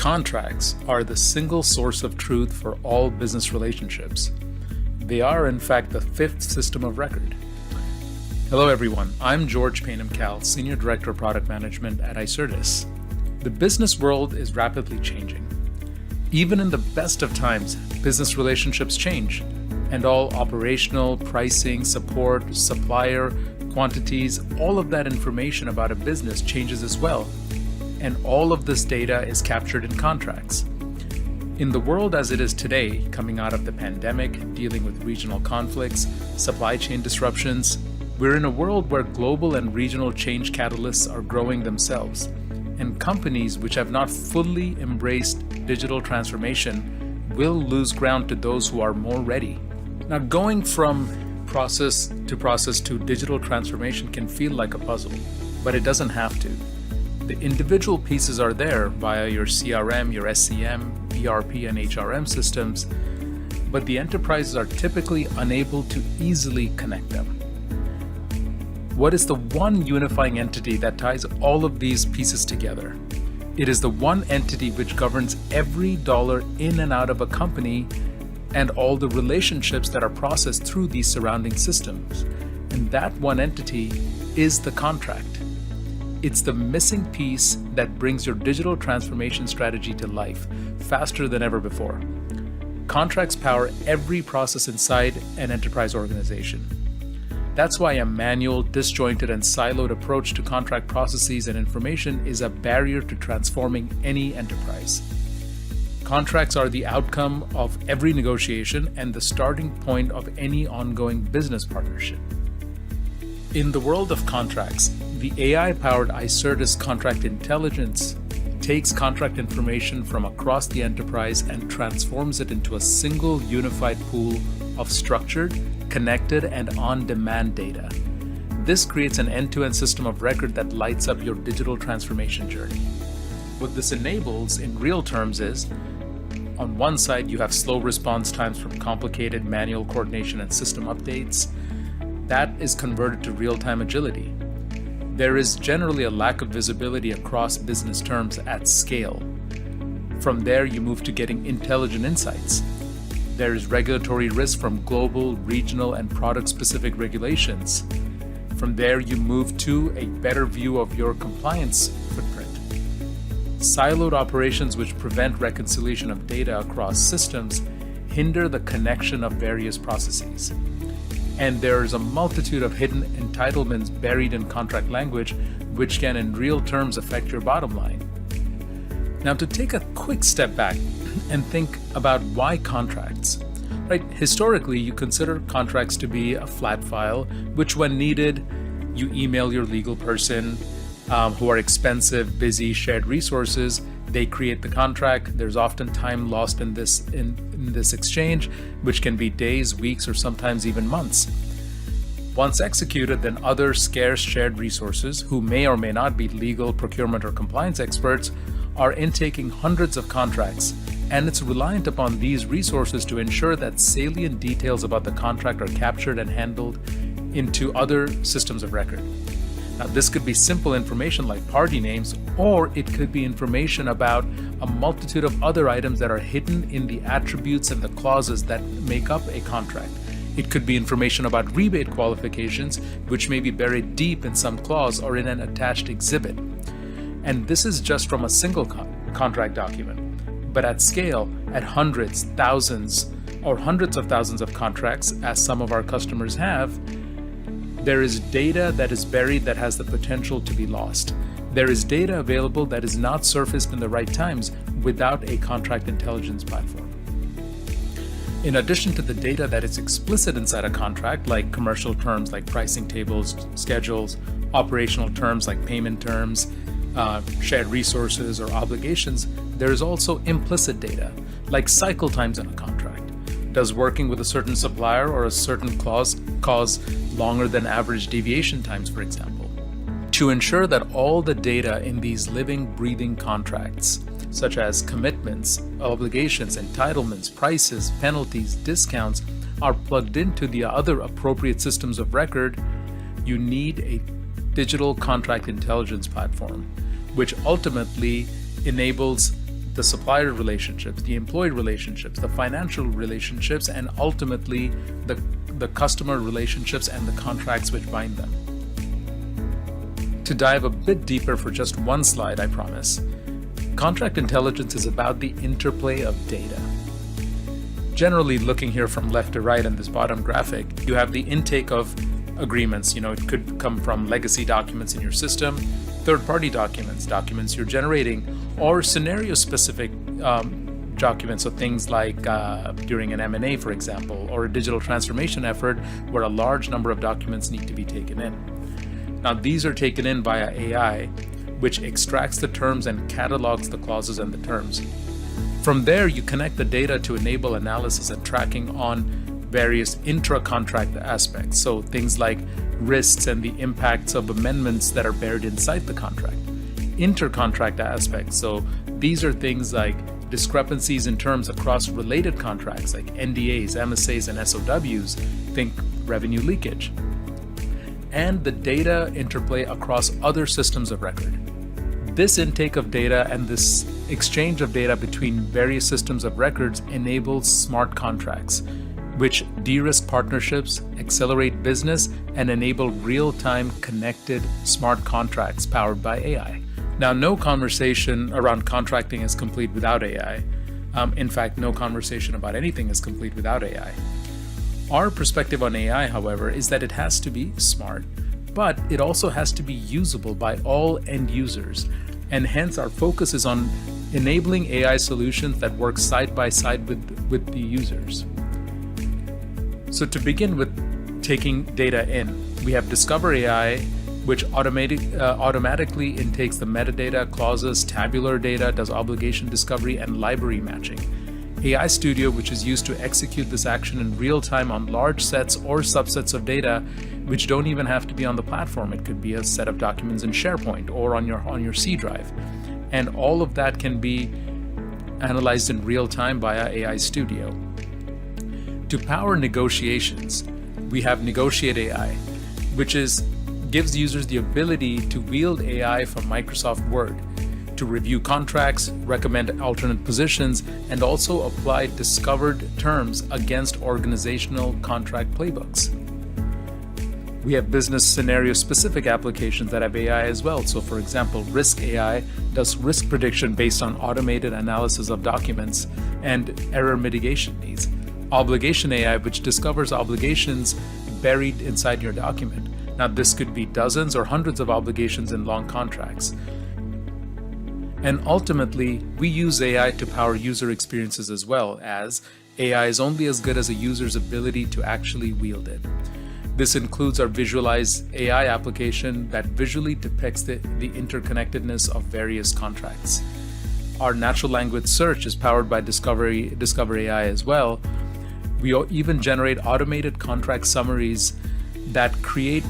Contracts are the single source of truth for all business relationships. They are, in fact, the fifth system of record. Hello, everyone. I'm George Painumkal, Senior Director of Product Management at Icertis. The business world is rapidly changing. Even in the best of times, business relationships change, and all operational, pricing, support, supplier, quantities, all of that information about a business changes as well. And all of this data is captured in contracts. In the world as it is today, coming out of the pandemic, dealing with regional conflicts, supply chain disruptions, we're in a world where global and regional change catalysts are growing themselves, and companies which have not fully embraced digital transformation will lose ground to those who are more ready. Now, going from process to digital transformation can feel like a puzzle, but it doesn't have to. The individual pieces are there via your CRM, your SCM, ERP, and HRM systems, but the enterprises are typically unable to easily connect them. What is the one unifying entity that ties all of these pieces together? It is the one entity which governs every dollar in and out of a company and all the relationships that are processed through these surrounding systems. And that one entity is the contract. It's the missing piece that brings your digital transformation strategy to life faster than ever before. Contracts power every process inside an enterprise organization. That's why a manual, disjointed, and siloed approach to contract processes and information is a barrier to transforming any enterprise. Contracts are the outcome of every negotiation and the starting point of any ongoing business partnership. In the world of contracts, the AI-powered Icertis Contract Intelligence takes contract information from across the enterprise and transforms it into a single unified pool of structured, connected, and on-demand data. This creates an end-to-end system of record that lights up your digital transformation journey. What this enables in real terms is, on one side, you have slow response times from complicated manual coordination and system updates. That is converted to real-time agility. There is generally a lack of visibility across business terms at scale. From there, you move to getting intelligent insights. There is regulatory risk from global, regional, and product-specific regulations. From there, you move to a better view of your compliance footprint. Siloed operations which prevent reconciliation of data across systems hinder the connection of various processes. And there is a multitude of hidden entitlements buried in contract language, which can in real terms affect your bottom line. Now, to take a quick step back and think about why contracts. Right? Historically, you consider contracts to be a flat file, which when needed, you email your legal person, who are expensive, busy, shared resources. They create the contract. There's often time lost in this exchange, which can be days, weeks, or sometimes even months. Once executed, then other scarce shared resources, who may or may not be legal, procurement, or compliance experts, are intaking hundreds of contracts, and it's reliant upon these resources to ensure that salient details about the contract are captured and handled into other systems of record. Now, this could be simple information like party names, or it could be information about a multitude of other items that are hidden in the attributes and the clauses that make up a contract. It could be information about rebate qualifications, which may be buried deep in some clause or in an attached exhibit. And this is just from a single contract document. But at scale, at hundreds, thousands, or hundreds of thousands of contracts, as some of our customers have, there is data that is buried that has the potential to be lost. There is data available that is not surfaced in the right times without a contract intelligence platform. In addition to the data that is explicit inside a contract, like commercial terms like pricing tables, schedules, operational terms like payment terms, shared resources or obligations, there is also implicit data, like cycle times in a contract. Does working with a certain supplier or a certain clause cause longer than average deviation times, for example? To ensure that all the data in these living, breathing contracts, such as commitments, obligations, entitlements, prices, penalties, discounts, are plugged into the other appropriate systems of record, you need a digital contract intelligence platform, which ultimately enables the supplier relationships, the employee relationships, the financial relationships, and ultimately the customer relationships and the contracts which bind them. To dive a bit deeper for just one slide, I promise, contract intelligence is about the interplay of data. Generally, looking here from left to right in this bottom graphic, you have the intake of agreements. It could come from legacy documents in your system, third-party documents you're generating, or scenario-specific documents, so things like during an M&A, for example, or a digital transformation effort where a large number of documents need to be taken in. Now, these are taken in via AI, which extracts the terms and catalogs the clauses and the terms. From there, you connect the data to enable analysis and tracking on various intra-contract aspects, so things like risks and the impacts of amendments that are buried inside the contract. Inter-contract aspects, so these are things like discrepancies in terms across related contracts like NDAs, MSAs, and SOWs, think revenue leakage. And the data interplay across other systems of record. This intake of data and this exchange of data between various systems of records enables smart contracts, which de-risk partnerships, accelerate business, and enable real-time connected smart contracts powered by AI. Now, no conversation around contracting is complete without AI. In fact, no conversation about anything is complete without AI. Our perspective on AI, however, is that it has to be smart, but it also has to be usable by all end users, and hence our focus is on enabling AI solutions that work side by side with the users. So to begin with taking data in, we have Discover AI, which automatically intakes the metadata, clauses, tabular data, does obligation discovery, and library matching. AI Studio, which is used to execute this action in real time on large sets or subsets of data, which don't even have to be on the platform. It could be a set of documents in SharePoint or on your C drive. And all of that can be analyzed in real time via AI Studio. To power negotiations, we have Negotiate AI, which gives users the ability to wield AI from Microsoft Word to review contracts, recommend alternate positions, and also apply discovered terms against organizational contract playbooks. We have business scenario-specific applications that have AI as well. So for example, Risk AI does risk prediction based on automated analysis of documents and error mitigation needs. Obligation AI, which discovers obligations buried inside your document. Now, this could be dozens or hundreds of obligations in long contracts. And ultimately, we use AI to power user experiences as well, as AI is only as good as a user's ability to actually wield it. This includes our Visualize AI application that visually depicts the interconnectedness of various contracts. Our natural language search is powered by Discover AI as well. We even generate automated contract summaries that create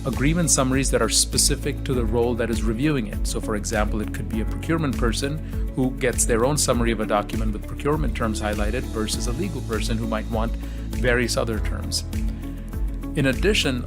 agreement summaries that are specific to the role that is reviewing it. So for example, it could be a procurement person who gets their own summary of a document with procurement terms highlighted versus a legal person who might want various other terms. In addition,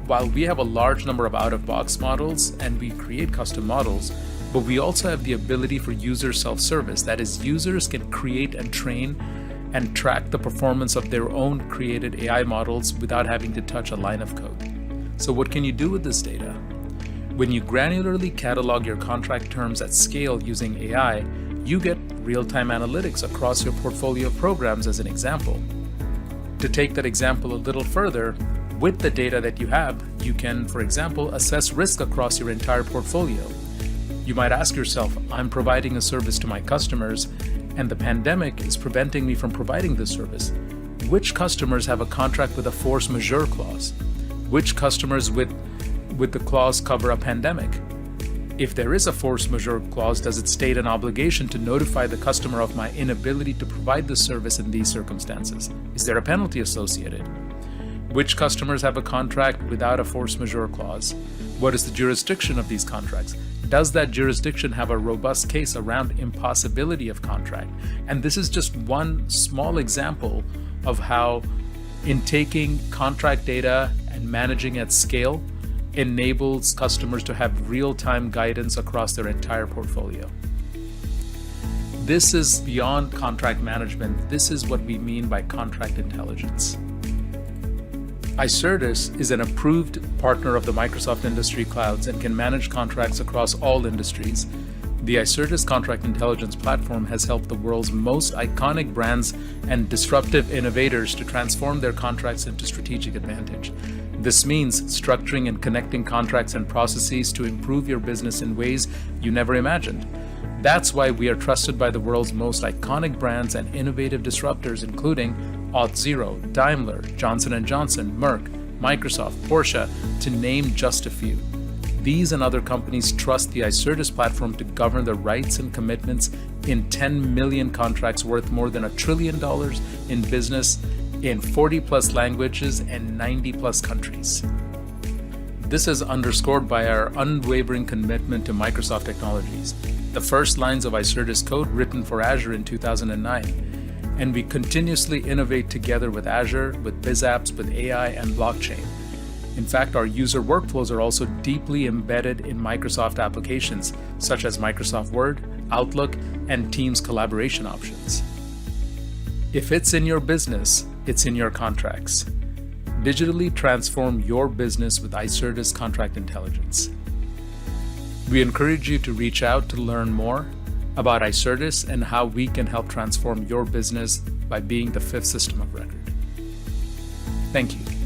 while we have a large number of out-of-box models and we create custom models, but we also have the ability for user self-service. That is, users can create and train and track the performance of their own created AI models without having to touch a line of code. So what can you do with this data? When you granularly catalog your contract terms at scale using AI, you get real-time analytics across your portfolio of programs as an example. To take that example a little further, with the data that you have, you can, for example, assess risk across your entire portfolio. You might ask yourself, I'm providing a service to my customers, and the pandemic is preventing me from providing this service. Which customers have a contract with a force majeure clause? Which customers with the clause cover a pandemic? If there is a force majeure clause, does it state an obligation to notify the customer of my inability to provide this service in these circumstances? Is there a penalty associated? Which customers have a contract without a force majeure clause? What is the jurisdiction of these contracts? Does that jurisdiction have a robust case around impossibility of contract? And this is just one small example of how intaking contract data and managing at scale enables customers to have real-time guidance across their entire portfolio. This is beyond contract management. This is what we mean by contract intelligence. Icertis is an approved partner of the Microsoft Industry Clouds and can manage contracts across all industries. The Icertis Contract Intelligence platform has helped the world's most iconic brands and disruptive innovators to transform their contracts into strategic advantage. This means structuring and connecting contracts and processes to improve your business in ways you never imagined. That's why we are trusted by the world's most iconic brands and innovative disruptors, including Auth0, Daimler, Johnson & Johnson, Merck, Microsoft, Porsche, to name just a few. These and other companies trust the Icertis platform to govern the rights and commitments in 10 million contracts worth more than $1 trillion in business in 40+ languages and 90+ countries. This is underscored by our unwavering commitment to Microsoft technologies, the first lines of Icertis code written for Azure in 2009. And we continuously innovate together with Azure, with BizApps, with AI, and blockchain. In fact, our user workflows are also deeply embedded in Microsoft applications, such as Microsoft Word, Outlook, and Teams collaboration options. If it's in your business, it's in your contracts. Digitally transform your business with Icertis Contract Intelligence. We encourage you to reach out to learn more about Icertis and how we can help transform your business by being the fifth system of record. Thank you.